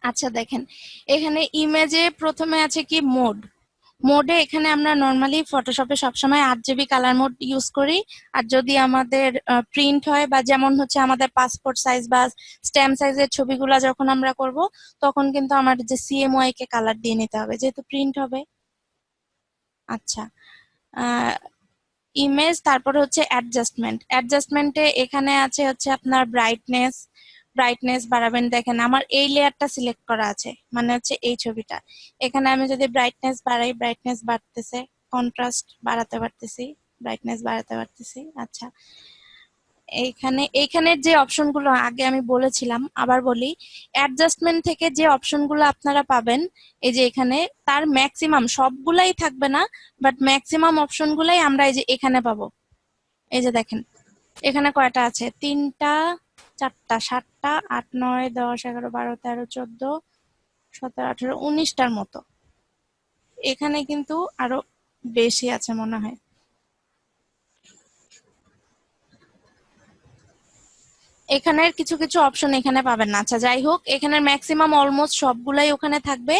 আচ্ছা দেখেন, এখানে ইমেজে প্রথমে আছে কি মোড। মোডে এখানে আমরা নর্মালি ফটোশপে সবসময় 8 GB কালার মোড ইউজ করি। আর যদি আমাদের প্রিন্ট হয় বা যেমন হচ্ছে আমাদের পাসপোর্ট সাইজ বা স্ট্যাম্প সাইজের ছবিগুলো যখন আমরা করব, তখন কিন্তু আমার যে CMYK কে কালার দিয়ে নিতে হবে যেহেতু প্রিন্ট হবে। আচ্ছা, ইমেজ, তারপরে হচ্ছে অ্যাডজাস্টমেন্ট। অ্যাডজাস্টমেন্টে এখানে আছে হচ্ছে আপনার ব্রাইটনেস। ব্রাইটনেস বাড়াবেন, দেখেন আমার এই লেয়ারটা সিলেক্ট করা আছে, মানে হচ্ছে এই ছবিটা। এখানে আমি যদি ব্রাইটনেস বাড়াই, ব্রাইটনেস বাড়তেছে। কন্ট্রাস্ট বাড়াতে পারতেছি, ব্রাইটনেস বাড়াতে পারতেছি। আচ্ছা, এইখানে এইখানের যে অপশনগুলো আগে আমি বলেছিলাম আবার বলি, অ্যাডজাস্টমেন্ট থেকে যে অপশনগুলো আপনারা পাবেন, এই যে এখানে, তার ম্যাক্সিমাম সবগুলাই থাকবে না, বাট ম্যাক্সিমাম অপশনগুলাই আমরা এই যে এখানে পাবো। এই যে দেখেন, এখানে কয়টা আছে, 3টা, 4টা, 7টা, 8, 9, 10, 11, 12, 13, 14, 17, 18, 19টার মতো। এখানে কিন্তু আরো বেশি আছে মনে হয়। এখানের কিছু কিছু অপশন এখানে পাবেন না। আচ্ছা যাই হোক, এখানের ম্যাক্সিমাম অলমোস্ট সবগুলাই ওখানে থাকবে।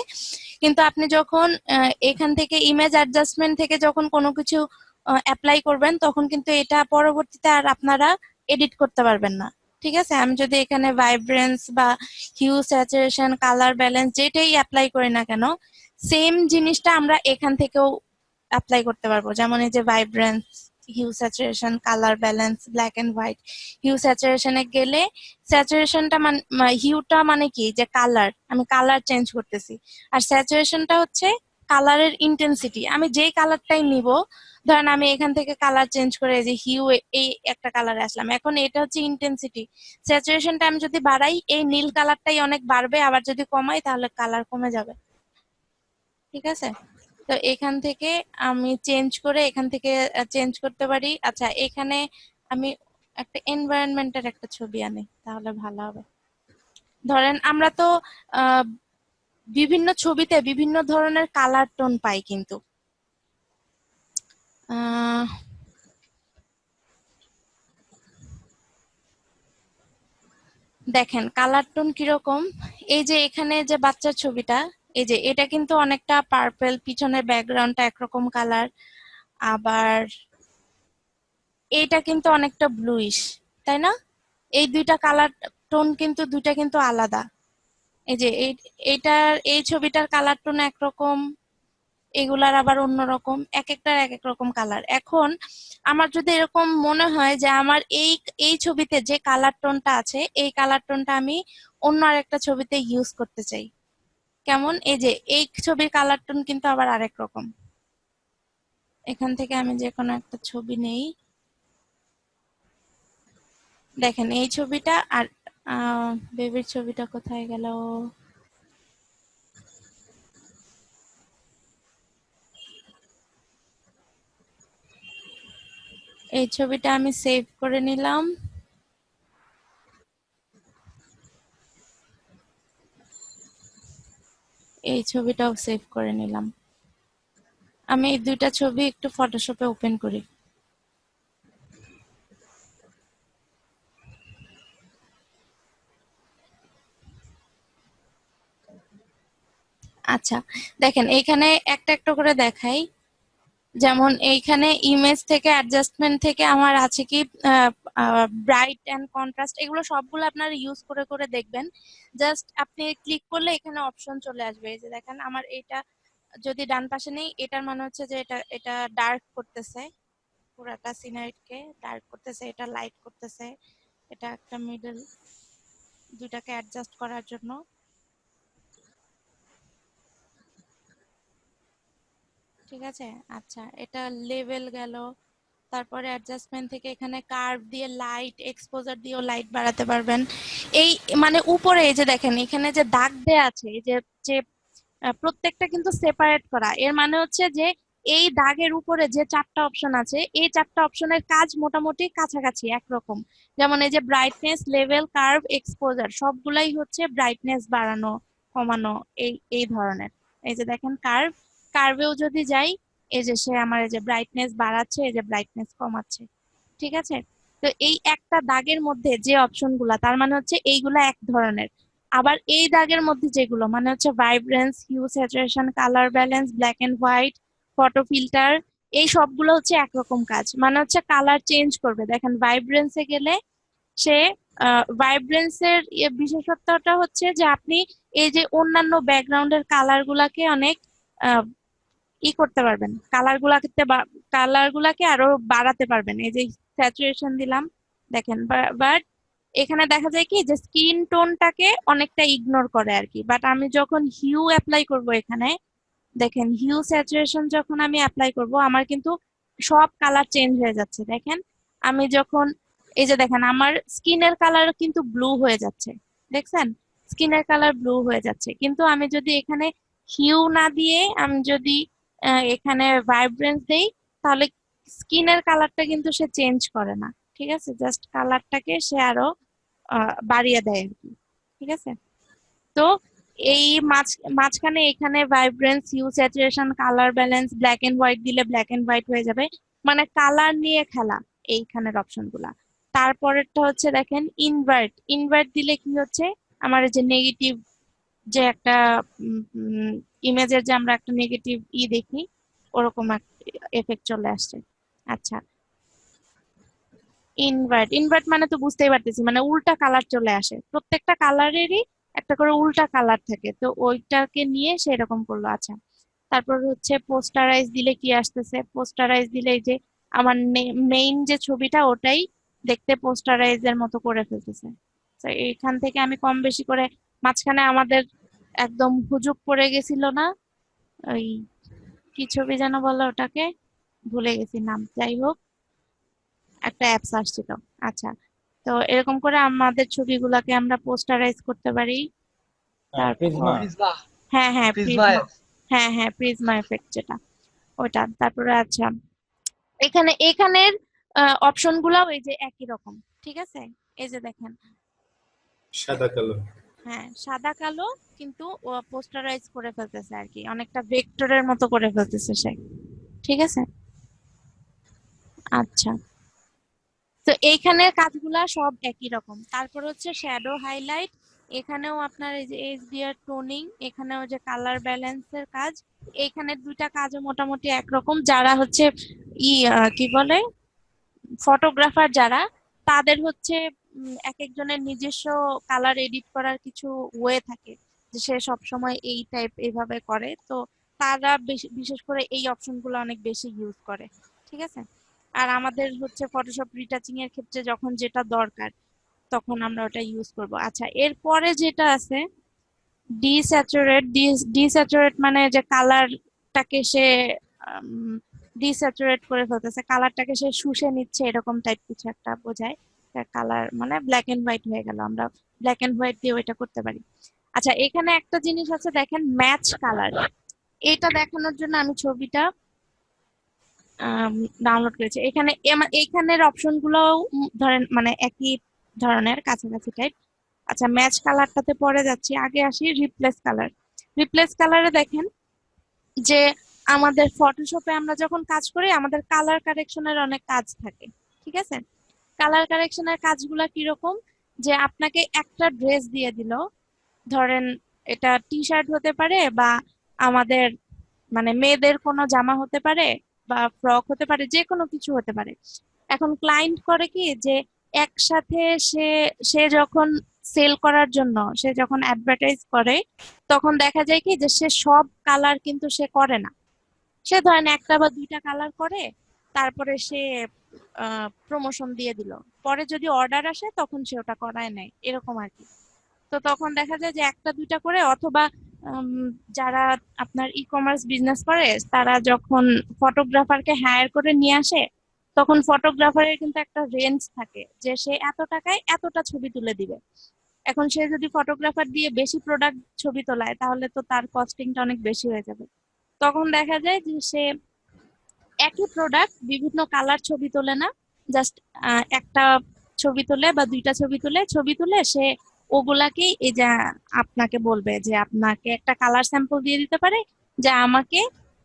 কিন্তু আপনি যখন এখান থেকে ইমেজ অ্যাডজাস্টমেন্ট থেকে যখন কোনো কিছু অ্যাপ্লাই করবেন, তখন কিন্তু এটা পরবর্তীতে আর আপনারা এডিট করতে পারবেন না। ঠিক আছে, আমি যদি এখানে ভাইব্রেন্স বা হিউ, স্যাচুরেশন, কালার ব্যালেন্স যেটাই অ্যাপ্লাই করি না কেন, সেম জিনিসটা আমরা এখান থেকেও অ্যাপ্লাই করতে পারবো। যেমন এই যে vibrance, hue, saturation, colour balance, black and white. Hue স্যাচুরেশনে গেলে, স্যাচুরেশনটা মানে, হিউটা মানে কি, যে কালার, আমি কালার চেঞ্জ করতেছি। আর স্যাচুরেশনটা হচ্ছে কালারের ইন্টেন্সিটি, আমি যেই কালারটাই নিব। ধরেন আমি এখান থেকে কালার চেঞ্জ করে এই যে হিউ, এই একটা কালারে আসলাম, এখন এটা হচ্ছে ইন্টেন্সিটি। স্যাচুরেশনটা আমি যদি বাড়াই, এই নীল কালারটাই অনেক বাড়বে, আবার যদি কমাই তাহলে কালার কমে যাবে। ঠিক আছে, তো এখান থেকে আমি চেঞ্জ করে এখান থেকে চেঞ্জ করতে পারি। আচ্ছা, এখানে আমি একটা এনভায়রনমেন্টের একটা ছবি আনি তাহলে ভালো হবে। ধরেন আমরা তো আহ, বিভিন্ন ছবিতে বিভিন্ন ধরনের কালার টোন পাই কিন্তু। আহ, দেখেন কালার টোন কিরকম। এই যে এখানে যে বাচ্চার ছবিটা, এই যে এটা কিন্তু অনেকটা পার্পল, পিছনের ব্যাকগ্রাউন্ডটা একরকম কালার। আবার এইটা কিন্তু অনেকটা ব্লুইশ, তাই না? এই দুইটা কালার টোন কিন্তু দুইটা কিন্তু আলাদা। এই যে এইটার, এই ছবিটার কালার টোন একরকম, এগুলার আবার অন্যরকম, এক একটার এক এক রকম কালার। এখন আমার যদি এরকম মনে হয় যে আমার এই এই ছবিতে যে কালার টোনটা আছে, এই কালার টোনটা আমি অন্য আরেকটা ছবিতে ইউজ করতে চাই, কেমন, এই যে এই ছবির কালার টোন কিন্তু আবার আরেক রকম। এখান থেকে আমি যে কোনো একটা ছবি নেই, দেখেন এই ছবিটা আর বেবির ছবিটা কোথায় গেল। এই ছবিটা আমি সেভ করে নিলাম। এই ছবিটাও সেভ করে নিলাম। আমি এই দুইটা ছবি একটু ফটোশপে ওপেন করি। আচ্ছা, দেখেন এইখানে একটা একটা করে দেখাই। যেমন এইখানে ইমেজ থেকে, অ্যাডজাস্টমেন্ট থেকে আমার আছে কি ব্রাইট এন্ড কন্ট্রাস্ট, এগুলো সবগুলো আপনারা ইউজ করে করে দেখবেন। জাস্ট আপনি ক্লিক করলে এখানে অপশন চলে আসবে। এই যে দেখেন আমার এটা যদি ডান পাশে নেই, এটার মানে হচ্ছে যে এটা এটা ডার্ক করতেছে, পুরাটা সিনারিকে ডার্ক করতেছে, এটা লাইট করতেছে, এটা একটা মিডল, দুইটাকে অ্যাডজাস্ট করার জন্য। ঠিক আছে, আচ্ছা এটা লেভেল গেল। তারপরে অ্যাডজাস্টমেন্ট থেকে এখানে কার্ভ দিয়ে লাইট, এক্সপোজার দিয়েও লাইট বাড়াতে পারবেন। এই মানে উপরে এই যে দেখেন এখানে যে দাগ দেয়া আছে, এই যে যে প্রত্যেকটা কিন্তু সেপারেট করা, এর মানে হচ্ছে যে এই দাগের উপরে যে 4টা অপশন আছে, এই 4টা অপশনের কাজ মোটামুটি কাছাকাছি একরকম। যেমন এই যে ব্রাইটনেস, লেভেল, কার্ভ, এক্সপোজার সবগুলাই হচ্ছে ব্রাইটনেস বাড়ানো, কমানো, এই এই ধরনের। এই যে দেখেন কার্ভ, কার্ভেও যদি যাই, এই যে সে আমার এই যে ব্রাইটনেস বাড়াচ্ছে, এই যে ব্রাইটনেস কমাচ্ছে। ঠিক আছে, তো এই একটা দাগের মধ্যে যে অপশন গুলা, তার মানে হচ্ছে এইগুলা এক ধরনের। আবার এই দাগের মধ্যে যেগুলো মানে হচ্ছে vibrance, hue, saturation, colour balance, black and white, photo filter, এই সবগুলো হচ্ছে একরকম কাজ, মানে হচ্ছে কালার চেঞ্জ করবে। দেখেন ভাইব্রেন্সে গেলে সে ভাইব্রেন্সের বিশেষত্বটা হচ্ছে যে আপনি এই যে অন্যান্য ব্যাকগ্রাউন্ডের কালার গুলাকে অনেক আহ, করতে পারবেন, কালার গুলাকে আরো বাড়াতে পারবেন। এই যে স্যাচুরেশন দিলাম দেখেন, বাট এখানে দেখা যায় কি যে স্কিন টোনটাকে অনেকটা ইগনোর করে আর কি। বাট আমি যখন হিউ অ্যাপ্লাই করব এখানে, দেখেন হিউ স্যাচুরেশন যখন আমি অ্যাপ্লাই করব আমার কিন্তু সব কালার চেঞ্জ হয়ে যাচ্ছে। দেখেন আমি যখন এই যে দেখেন আমার স্কিনের কালার কিন্তু ব্লু হয়ে যাচ্ছে, দেখছেন স্কিনের কালার ব্লু হয়ে যাচ্ছে। কিন্তু আমি যদি এখানে হিউ না দিয়ে আমি যদি এখানে ভাইব্রেন্স দেই, তাহলে স্কিনের কালারটা কিন্তু সে চেঞ্জ করে না, ঠিক আছে, জাস্ট কালারটাকে সে আরো বাড়িয়ে দেয় আর কি, ঠিক আছে। তো এই মাঝখানে এখানে vibrance, hue, saturation, colour balance, black and white দিলে ব্ল্যাক এন্ড হোয়াইট হয়ে যাবে, মানে কালার নিয়ে খেলা এইখানের অপশন গুলা। তারপরেরটা হচ্ছে দেখেন ইনভার্ট, ইনভার্ট দিলে কি হচ্ছে আমার এই যে নেগেটিভ যে একটা ইমেজের যে আমরা একটা নেগেটিভ দেখি ওরকম এফেক্ট চলে আসছে। আচ্ছা, ইনভার্ট, ইনভার্ট মানে তো বুঝতেই পারতেছি, মানে উল্টা কালার চলে আসে, প্রত্যেকটা কালারেরই একটা করে উল্টা কালার থাকে, তো ওইটাকে নিয়ে সেরকম করলো। আচ্ছা, তারপর হচ্ছে পোস্টারাইজ দিলে কি আসতেছে, পোস্টারাইজ দিলে এই যে আমার মেইন যে ছবিটা ওটাই দেখতে পোস্টারাইজের মতো করে ফেলতেছে। তো এইখান থেকে আমি কম বেশি করে মাঝখানে আমাদের একদম হুজুগ পড়ে গেছিল না, ওই কি ছবি যেন বলে ওটাকে, ভুলে গেছি নাম, যাই হোক একটা অ্যাপস আসছিল। আচ্ছা, তো এরকম করে আমাদের ছবিগুলোকে আমরা পোস্টারাইজ করতে পারি। তারপর প্রিজমা। প্রিজমা। হ্যাঁ হ্যাঁ প্রিজমা প্রিজমা, অ্যাপ। হ্যাঁ হ্যাঁ প্রিজমা এফেক্ট যেটা, ওটা। তারপরে আচ্ছা, এখানের অপশন গুলাও এই যে একই রকম, ঠিক আছে। এই যে দেখেন, সাদা কালো। হ্যাঁ সাদা কালো, কিন্তু ও পোস্টারাইজ করে ফেলতেছে আর কি, অনেকটা ভেক্টরের মতো করে ফেলতেছে সে, ঠিক আছে। আচ্ছা, তো এইখানের কাজগুলা সব একই রকম। তারপর হচ্ছে শ্যাডো হাইলাইট, এখানেও আপনার এই যে এইচডিআর টোনিং, এখানেও যে কালার ব্যালেন্সের কাজ, এইখানের দুইটা কাজও মোটামুটি একরকম। যারা হচ্ছে কি বলে ফটোগ্রাফার যারা, তাদের হচ্ছে এক একজনের নিজস্ব কালার এডিট করার কিছু ওয়ে থাকে, যে সে সব সময় এই টাইপ এইভাবে করে, তো তারা বিশেষ করে এই অপশনগুলো অনেক বেশি ইউজ করে, ঠিক আছে। আর আমাদের হচ্ছে ফটোশপ রিটাচিং এর ক্ষেত্রে যখন যেটা দরকার তখন আমরা ওটা ইউজ করব। আচ্ছা, এরপরে যেটা আছে ডিস্যাচুরেট, ডিস্যাচুরেট মানে যে কালারটাকে সে ডিস্যাচুরেট করে ফেলতেছে, কালারটাকে সে শুষে নিচ্ছে, এরকম টাইপ কিছু একটা বোঝায়। কালার মানে ব্ল্যাক এন্ড হোয়াইট হয়ে গেল, আমরা ব্ল্যাক এন্ড হোয়াইট দিয়ে ওইটা করতে পারি। আচ্ছা, এখানে একটা জিনিস আছে দেখেন, ম্যাচ কালার। এটা দেখানোর জন্য আমি ছবিটা ডাউনলোড করেছি। এখানে এইখানের অপশন গুলো ধরেন মানে একই ধরনের কাছাকাছি টাইপ। আচ্ছা, ম্যাচ কালারটাতে পরে যাচ্ছি, আগে আসি রিপ্লেস কালার। রিপ্লেস কালারে দেখেন যে আমাদের ফটোশপে আমরা যখন কাজ করি আমাদের কালার কারেকশনের অনেক কাজ থাকে, ঠিক আছে। কালার কারেকশনের কাজগুলা কিরকম, যে আপনাকে একটা ড্রেস দিয়ে দিল, ধরেন এটা টি শার্ট হতে পারে বা আমাদের মানে মেয়েদের কোনো জামা হতে পারে বা ফ্রক হতে পারে, যে কোনো কিছু হতে পারে। এখন ক্লায়েন্ট করে কি যে একসাথে সে সে যখন সেল করার জন্য সে যখন অ্যাডভার্টাইজ করে, তখন দেখা যায় কি যে সে সব কালার কিন্তু সে করে না, সে ধরেন একটা বা দুইটা কালার করে, তারপরে সে প্রমোশন দিয়ে দিল, পরে যদি অর্ডার আসে তখন সে ওটা করায় নেয়, এরকম আর কি। তো তখন দেখা যায় যে একটা দুইটা করে, অথবা যারা আপনার ই কমার্স বিজনেস করে তারা যখন ফটোগ্রাফারকে হায়ার করে নিয়ে আসে, তখন ফটোগ্রাফারের কিন্তু একটা রেঞ্জ থাকে যে সে এত টাকায় এতটা ছবি তুলে দিবে। এখন সে যদি ফটোগ্রাফার দিয়ে বেশি প্রোডাক্ট ছবি তোলায় তাহলে তো তার কস্টিংটা অনেক বেশি হয়ে যাবে। তখন দেখা যায় যে সে একই প্রোডাক্ট বিভিন্ন কালার ছবি তোলে না, জাস্ট একটা ছবি তোলে বা দুইটা ছবি তুলে সে ওগুলাকেই এই যে আপনাকে বলবে যে আপনাকে একটা কালার স্যাম্পল দিয়ে দিতে পারে, যে আমাকে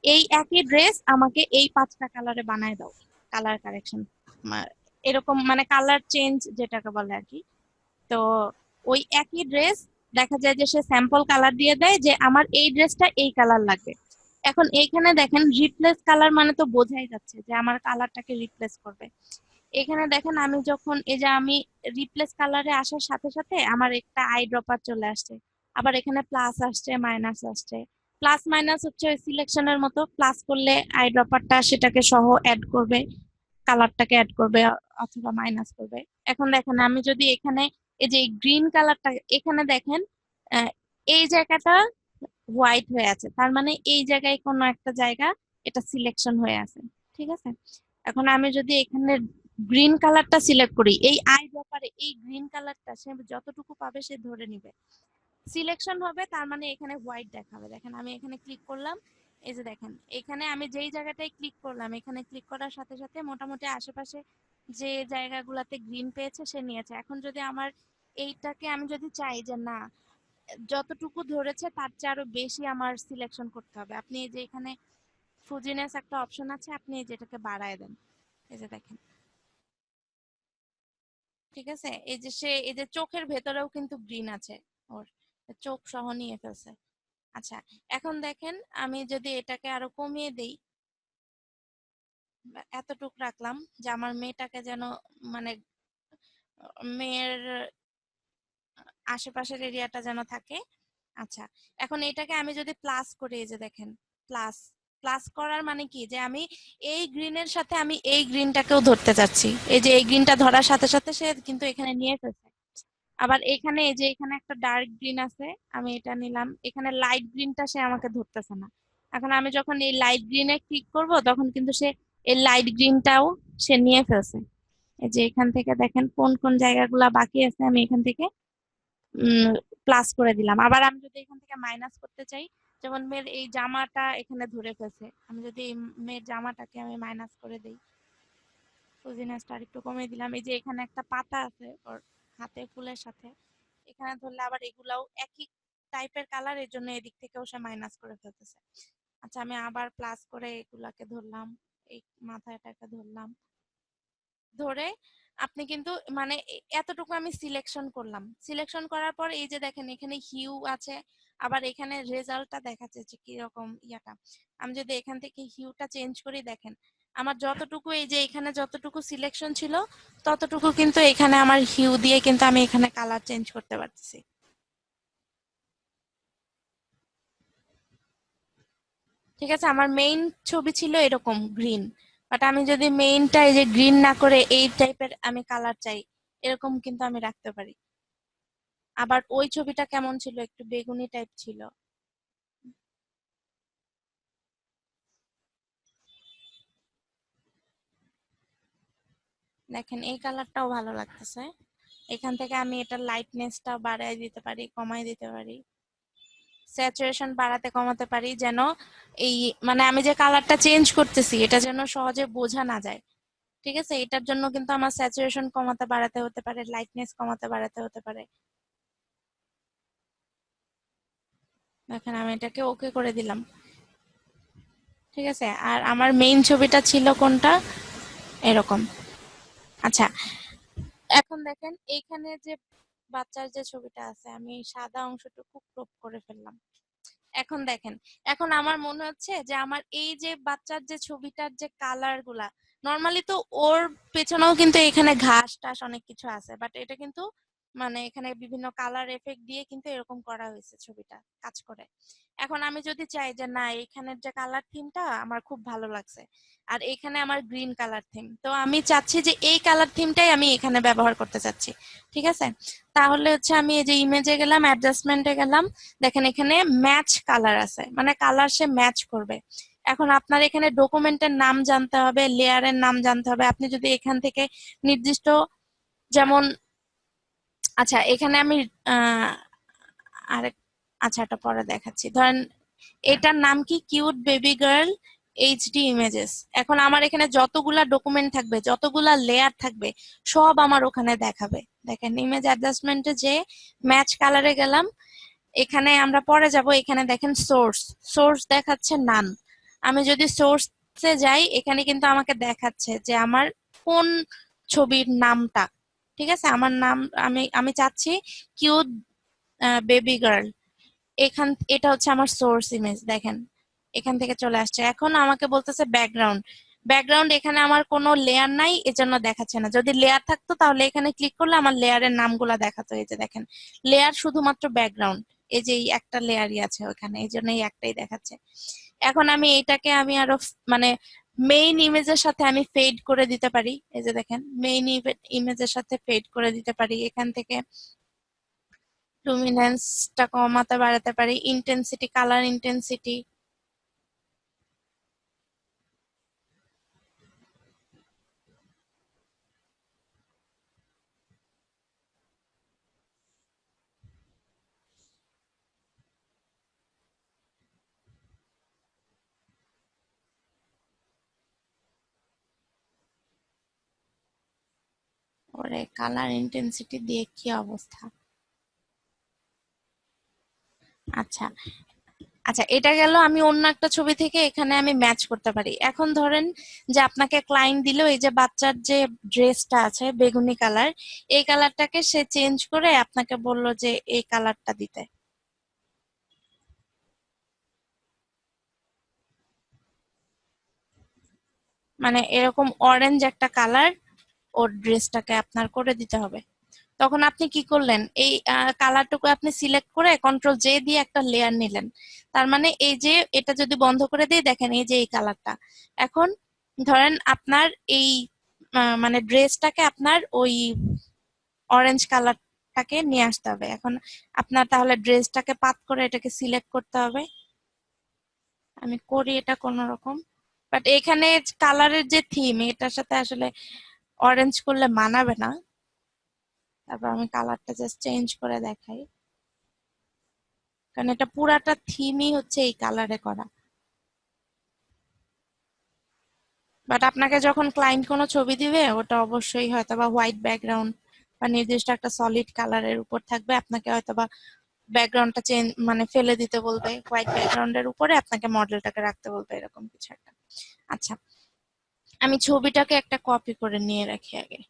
এই একই ড্রেস আমাকে এই 5টা কালারে বানায় দাও, কালার কারেকশন এরকম, মানে কালার চেঞ্জ যেটাকে বলে আর কি। তো ওই একই ড্রেস দেখা যায় যে সে স্যাম্পল কালার দিয়ে দেয় যে আমার এই ড্রেসটা এই কালার লাগবে। এখন এইখানে দেখেন রিপ্লেস কালার মানে তো বোঝাই যাচ্ছে যে আমার কালারটাকে রিপ্লেস করবে। এখানে দেখেন আমি যখন এই যে আমি রিপ্লেস কালারে আসার সাথে সাথে আমার একটা আই ড্রপার চলে আসছে, আবার এখানে প্লাস আসছে মাইনাস আসছে। প্লাস মাইনাস হচ্ছে সিলেকশনের মতো, প্লাস করলে আই ড্রপারটা সেটাকে সহ অ্যাড করবে, কালারটাকে অ্যাড করবে অথবা মাইনাস করবে। এখন দেখেন আমি যদি এখানে এই যে গ্রিন কালারটা এখানে দেখেন, আহ, এই জায়গাটা হোয়াইট হয়ে আছে, তার মানে এই জায়গায় কোনো একটা জায়গা এটা সিলেকশন হয়ে আছে। ঠিক আছে, এখন আমি যদি এখানে গ্রিন কালারটা সিলেক্ট করি, এই আই ব্যাপারে এই গ্রিন কালারটা সে যতটুকু পাবে সে ধরে নিবে, সিলেকশন হবে, তার মানে এখানে হোয়াইট দেখাবে। দেখেন আমি এখানে ক্লিক করলাম, এই যে দেখেন এখানে আমি যেই জায়গাটায় ক্লিক করলাম, এখানে ক্লিক করার সাথে সাথে মোটামুটি আশেপাশে যে জায়গাগুলোতে গ্রিন পেয়েছে সে নিয়েছে। এখন যদি আমার এইটাকে আমি যদি চাই যে না, যতটুকু ধরেছে তার চেয়ে আরো বেশি আমার সিলেকশন করতে হবে, আপনি এই যে এখানে ফুজিনেস একটা অপশন আছে, আপনি এই যেটাকে বাড়ায় দেন, এই যে দেখেন। ঠিক আছে, এই যে সে এই যে চোখের ভেতরেও কিন্তু গ্রিন আছে ওর, চোখ সহ নিয়ে ফেলছে। আচ্ছা, এখন দেখেন আমি যদি এটাকে আরো কমিয়ে দেই, এতটুক রাখলাম যে আমার মেয়েটাকে যেন মানে মেয়ের আশেপাশের এরিয়াটা যেন থাকে। আচ্ছা, এখন এটাকে আমি যদি প্লাস করি, এই যে দেখেন প্লাস, প্লাস করার মানে কি যে আমি এই গ্রিনের সাথে আমি এই গ্রিনটাকেও ধরতে চাচ্ছি, এই যে এই গ্রিনটা ধরার সাথে সাথে সে কিন্তু এখানে নিয়ে ফেলছে। আবার এখানে এই যে এখানে একটা ডার্ক গ্রিন আছে, আমি এটা নিলাম, এখানে লাইট গ্রিনটা সে আমাকে ধরতেছে না। এখন আমি যখন এই লাইট গ্রিনে ক্লিক করব তখন কিন্তু সে এই লাইট গ্রিনটাও সে নিয়ে ফেলছে। এই যে এখান থেকে দেখেন কোন কোন জায়গাগুলা বাকি আছে, আমি এখান থেকে প্লাস করে দিলাম। আবার আমি যদি এখান থেকে মাইনাস করতে চাই, যেমন মেয়ের এই জামাটা এখানে ধরে ফেলছে, আমি যদি এই মেয়ের জামাটাকে আমি মাইনাস করে দিই, ফুজিনেসটা একটু কমিয়ে দিলাম, এই যে এখানে একটা পাতা আছে ওর হাতে ফুলের সাথে, এখানে ধরলে আবার এগুলাও একই টাইপের কালার, এর জন্য এদিক থেকেও সে মাইনাস করে ফেলতেছে। আচ্ছা, আমি আবার প্লাস করে এগুলাকে ধরলাম, এই মাথাটাকে ধরলাম, ধরে আপনি কিন্তু মানে এতটুকু আমি সিলেকশন করলাম, সিলেকশন করার পর এই যে দেখেন এখানে হিউ আছে, আবার এখানে রেজাল্টটা দেখাচ্ছে যে কিরকম ইয়াটা। আমি যদি এখান থেকে হিউটা চেঞ্জ করি, দেখেন আমার যতটুকু এই যে এখানে যতটুকু সিলেকশন ছিল ততটুকু কিন্তু এখানে আমার হিউ দিয়ে কিন্তু আমি এখানে কালার চেঞ্জ করতে পারতেছি। ঠিক আছে, আমার মেইন ছবি ছিল এরকম গ্রিন, বাট আমি যদি মেইনটা এই যে গ্রিন না করে এই টাইপের আমি কালার চাই, এরকম কিন্তু আমি রাখতে পারি। আবার ওই ছবিটা কেমন ছিল, একটু বেগুনি টাইপ ছিল, দেখেন এই কালারটাও ভালো লাগতেছে। এখান থেকে আমি এটা লাইটনেসটা বাড়ায় দিতে পারি, কমায় দিতে পারি, স্যাচুরেশন বাড়াতে কমাতে পারি, যেন এই মানে আমি যে কালারটা চেঞ্জ করতেছি এটা যেন সহজে বোঝা না যায়। ঠিক আছে, এটার জন্য কিন্তু আমার স্যাচুরেশন কমাতে বাড়াতে হতে পারে, লাইটনেস কমাতে বাড়াতে হতে পারে। দেখেন আমি এটাকে ওকে করে দিলাম। ঠিক আছে, আর আমার মেইন ছবিটা ছিল কোনটা, এরকম। আচ্ছা, এখন দেখেন এইখানে যে বাচ্চার যে ছবিটা আছে, আমি এই সাদা অংশটুকু ক্রপ করে ফেললাম। এখন দেখেন, এখন আমার মনে হচ্ছে যে আমার এই যে বাচ্চার যে ছবিটার যে কালার গুলা, নর্মালি তো ওর পেছনেও কিন্তু এখানে ঘাস টাস অনেক কিছু আছে, বাট এটা কিন্তু মানে এখানে বিভিন্ন কালার এফেক্ট দিয়ে কিন্তু এরকম করা হয়েছে ছবিটা কাজ করে। এখন আমি যদি চাই যে না, এখানের যে কালার থিমটা আমার খুব ভালো লাগছে, আর এখানে আমার গ্রিন কালার থিম, তো আমি চাচ্ছি যে এই কালার থিমটাই আমি এখানে ব্যবহার করতে চাচ্ছি। ঠিক আছে, তাহলে হচ্ছে আমি এই যে ইমেজে গেলাম, অ্যাডজাস্টমেন্টে গেলাম, দেখেন এখানে ম্যাচ কালার আছে, মানে কালার সে ম্যাচ করবে। এখন আপনার এখানে ডকুমেন্টের নাম জানতে হবে, লেয়ারের নাম জানতে হবে, আপনি যদি এখান থেকে নির্দিষ্ট, যেমন আচ্ছা এখানে আমি আহ আরেক আচ্ছা এটা পরে দেখাচ্ছি, ধরেন এটার নাম কি, cute baby girl HD images. এখন আমার এখানে যতগুলা ডকুমেন্ট থাকবে, যতগুলা লেয়ার থাকবে, সব আমার ওখানে দেখাবে। দেখেন ইমেজ অ্যাডজাস্টমেন্টে যে ম্যাচ কালারে গেলাম, এখানে আমরা পরে যাব, এখানে দেখেন সোর্স, সোর্স দেখাচ্ছে নান। আমি যদি সোর্সে যাই, এখানে কিন্তু আমাকে দেখাচ্ছে যে আমার কোন ছবির নামটা। ঠিক আছে, আমার নাম আমি আমি চাচ্ছি কিউট বেবি গার্ল। এটা হচ্ছে আমার সোর্স ইমেজ, দেখেন এখান থেকে চলে আসছে। এখন আমাকে বলতেছে ব্যাকগ্রাউন্ড। ব্যাকগ্রাউন্ড এখানে আমার কোনো লেয়ার নাই, এজন্য দেখাচ্ছে না। যদি লেয়ার থাকতো তাহলে এখানে ক্লিক করলে আমার লেয়ারের নামগুলা দেখাতো। এই যে দেখেন, লেয়ার শুধুমাত্র ব্যাকগ্রাউন্ড, এই যে এই একটা লেয়ারই আছে ওখানে, এই জন্য এই একটাই দেখাচ্ছে। এখন আমি এইটাকে আমি আরো মানে মেইন ইমেজের সাথে আমি ফেড করে দিতে পারি। এই যে দেখেন, মেইন ইমেজের সাথে ফেড করে দিতে পারি। এখান থেকে লুমিনেন্সটা কমাতে বাড়াতে পারি, ইন্টেন্সিটি, কালার ইন্টেন্সিটি। ওরে, কালার ইন্টেন্সিটি দিয়ে কি অবস্থা! আচ্ছা, আচ্ছা, এটা গেল আমি অন্য একটা ছবি থেকে এখানে আমি ম্যাচ করতে পারি। এখন ধরেন যে আপনাকে ক্লায়েন্ট দিল এই যে বাচ্চার যে ড্রেসটা আছে বেগুনি কালার, এই কালারটাকে সে চেঞ্জ করে আপনাকে বলল যে এই কালারটা দিতে। মানে এরকম অরেঞ্জ একটা কালার ওর ড্রেসটাকে আপনার করে দিতে হবে। তখন আপনি কি করলেন, এই কালারটুকু আপনি সিলেক্ট করে কন্ট্রোল জে দিয়ে একটা লেয়ার নিলেন। তার মানে এই যে এটা যদি বন্ধ করে দিই, দেখেন এই যে এই কালারটা। এখন ধরেন আপনার এই মানে ড্রেসটাকে আপনার ওই অরেঞ্জ কালারটাকে নিয়ে আসতে হবে। এখন আপনার তাহলে ড্রেসটাকে পাত করে এটাকে সিলেক্ট করতে হবে। আমি করি এটা কোন রকম, বাট এখানে কালারের যে থিম এটার সাথে আসলে অরেঞ্জ করলে মানাবে না। তারপর আমি কালারটা জাস্ট চেঞ্জ করে দেখাই, কারণ এটা পুরাটা থিমই হচ্ছে এই কালারে করা। বাট আপনাকে যখন ক্লায়েন্ট কোনো ছবি দিবে, ওটা অবশ্যই হয়তো বা হোয়াইট ব্যাকগ্রাউন্ড বা নির্দিষ্ট একটা সলিড কালারের উপর থাকবে। আপনাকে হয়তো বা ব্যাকগ্রাউন্ডটা চেঞ্জ মানে ফেলে দিতে বলবে, হোয়াইট ব্যাকগ্রাউন্ডের উপরে আপনাকে মডেলটাকে রাখতে বলবে, এরকম কিছু একটা। আচ্ছা, আমি ছবিটাকে একটা কপি করে নিয়ে রাখি আগে।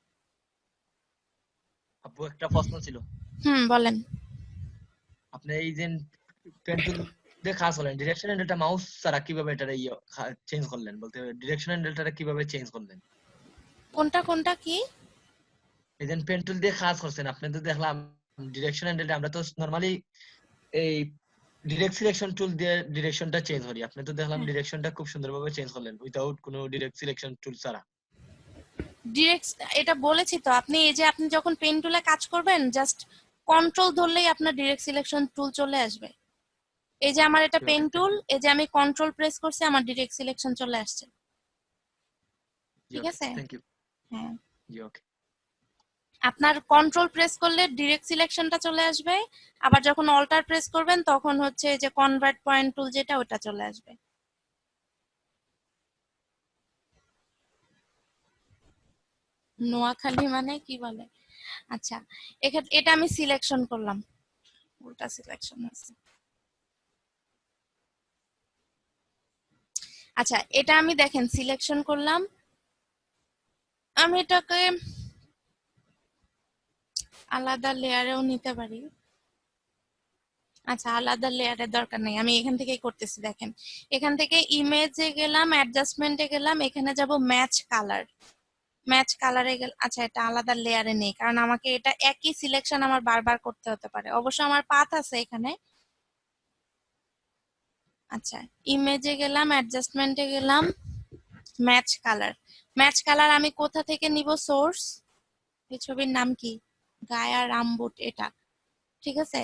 আপু একটা প্রশ্ন ছিল। বলেন। আপনি এই যে পেন টুল দিয়ে কাজ করলেন, ডিরেকশন হ্যান্ডেলটা মাউস ছাড়া কিভাবে এটা চেঞ্জ করলেন? বলতে ডিরেকশন হ্যান্ডেলটা কিভাবে চেঞ্জ করলেন? কোনটা কোনটা কি? এই যে পেন টুল দিয়ে কাজ করছেন, আপনি তো দেখলাম ডিরেকশন হ্যান্ডেলটা আমরা তো নরমালি এই ডিরেক্ট সিলেকশন টুল দিয়ে ডিরেকশনটা চেঞ্জ করি। আপনি তো দেখলাম ডিরেকশনটা খুব সুন্দরভাবে চেঞ্জ করলেন উইদাউট কোনো ডিরেক্ট সিলেকশন টুল ছাড়া। ডিরেক্ট, এটা বলেছি তো, আপনি এই যে আপনি যখন পেন টুলে কাজ করবেন, জাস্ট কন্ট্রোল ধরলেই আপনার ডিরেক্ট সিলেকশন টুল চলে আসবে। এই যে আমার এটা পেন ওকে, থ্যাংক টুল, ইউ। এই যে আমি কন্ট্রোল প্রেস করছি, আমার ডিরেক্ট সিলেকশন চলে আসছে। জি ঠিক ওকে, আছে? Thank you. হ্যাঁ, জি ওকে। আপনার কন্ট্রোল প্রেস করলে ডিরেক্ট সিলেকশনটা চলে আসবে। আবার যখন অল্টার প্রেস করবেন তখন হচ্ছে এই যে কনভার্ট পয়েন্ট টুল যেটা, ওটা চলে আসবে। নোয়াখালী মানে কি বলে? আচ্ছা, এখানে এটা আমি সিলেকশন করলাম, উল্টা সিলেকশন হয়েছে। আচ্ছা, এটা আমি দেখেন সিলেকশন করলাম। আমি এটাকে আলাদা লেয়ারেও নিতে পারি। আচ্ছা, আলাদা লেয়ারের দরকার নেই, আমি এখান থেকেই করতেছি। দেখেন, এখান থেকে ইমেজে গেলাম, অ্যাডজাস্টমেন্টে গেলাম, এখানে যাব ম্যাচ কালার। ম্যাচ কালারে গেল। আচ্ছা, এটা আলাদা লেয়ারে নেই, কারণ আমাকে এটা একই সিলেকশন আমার বারবার করতে হতে পারে। অবশ্য আমার পাথ আছে এখানে। আচ্ছা, ইমেজে গেলাম, অ্যাডজাস্টমেন্টে গেলাম, ম্যাচ কালার। ম্যাচ কালার আমি কোথা থেকে নিব? সোর্স। এই ছবির নাম কি? গায়া রামবুট, এটা। ঠিক আছে,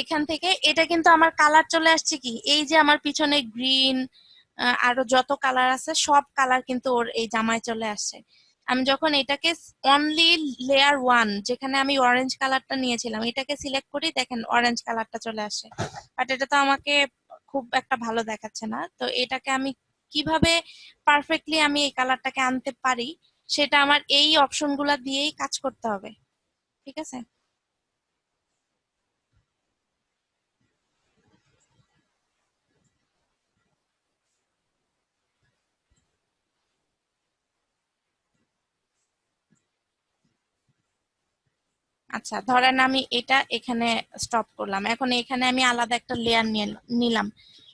এখান থেকে এটা কিন্তু আমার কালার চলে আসছে কি, এই যে আমার পিছনে গ্রিন, আরো যত কালার আছে সব কালার কিন্তু ওর এই জামায় চলে আসছে। আমি যখন এটাকে অনলি লেয়ার ওয়ান, যেখানে আমি অরেঞ্জ কালারটা নিয়েছিলাম, এটাকে সিলেক্ট করি, দেখেন অরেঞ্জ কালারটা চলে আসে। বাট এটা তো আমাকে খুব একটা ভালো দেখাচ্ছে না। তো এটাকে আমি কিভাবে পারফেক্টলি আমি এই কালারটাকে আনতে পারি, সেটা আমার এই অপশনগুলা দিয়েই কাজ করতে হবে। ঠিক আছে? আচ্ছা, ধরেন আমি এটা এখানে স্টপ করলাম, এখন এখানে আমি আলাদা একটা লেয়ার নিলাম।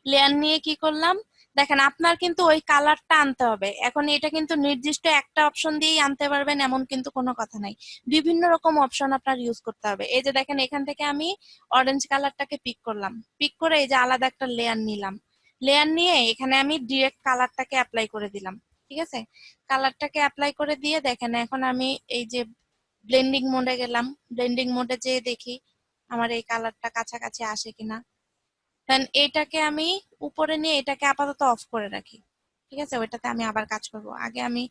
লেয়ার নিয়ে কি করলাম, দেখেন আপনার কিন্তু ওই কালারটা আনতে হবে। এখন এটা কিন্তু নির্দিষ্ট একটা অপশন দিয়েই আনতে পারবেন এমন কিন্তু কোনো কথা নাই, বিভিন্ন রকম অপশন আপনার ইউজ করতে হবে। এই যে দেখেন এখান থেকে আমি অরেঞ্জ কালারটাকে পিক করলাম, পিক করে এই যে আলাদা একটা লেয়ার নিলাম। লেয়ার নিয়ে এখানে আমি ডিরেক্ট কালারটাকে অ্যাপ্লাই করে দিলাম। ঠিক আছে, কালারটাকে অ্যাপ্লাই করে দিয়ে দেখেন এখন আমি এই যে ব্লেন্ডিং মোডে গেলাম, ব্লেন্ডিং মোডে যেয়ে দেখি আমার এই কালারটা কাছাকাছি আসে কিনা। দেন এটাকে আমি উপরে নিয়ে এটাকে আপাতত অফ করে রাখি। ঠিক আছে, ওইটাতে আমি আবার কাজ করব। আগে আমি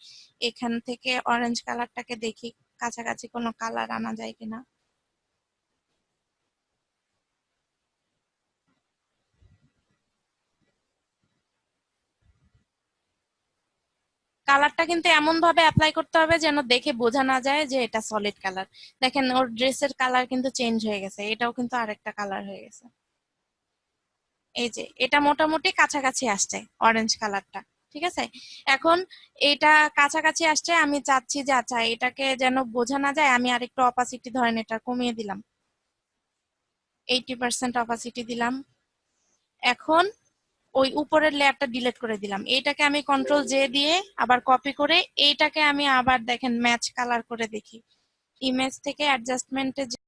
এখান থেকে অরেঞ্জ কালারটাকে দেখি কাছাকাছি কোনো কালার আনা যায় কিনা। কালারটা কিন্তু এমন ভাবে অ্যাপ্লাই করতে হবে যেন দেখে বোঝা না যায় যে এটা সলিড কালার। দেখেন ওর ড্রেসের কালার কিন্তু চেঞ্জ হয়ে গেছে, এটাও কিন্তু আরেকটা কালার হয়ে গেছে। এই যে এটা মোটামুটি কাছাকাছি আসছে অরেঞ্জ কালারটা। ঠিক আছে, এখন এটা কাছাকাছি আসছে, আমি চাচ্ছি যে আচ্ছা এটাকে যেন বোঝা না যায়, আমি আরেকটু অপাসিটি ধরেন এটা কমিয়ে দিলাম, 80% অপাসিটি দিলাম। এখন ওই উপরের লেয়ারটা ডিলিট করে দিলাম, এইটাকে আমি কন্ট্রোল জে দিয়ে আবার কপি করে এইটাকে আমি আবার দেখেন ম্যাচ কালার করে দেখি। ইমেজ থেকে অ্যাডজাস্টমেন্টে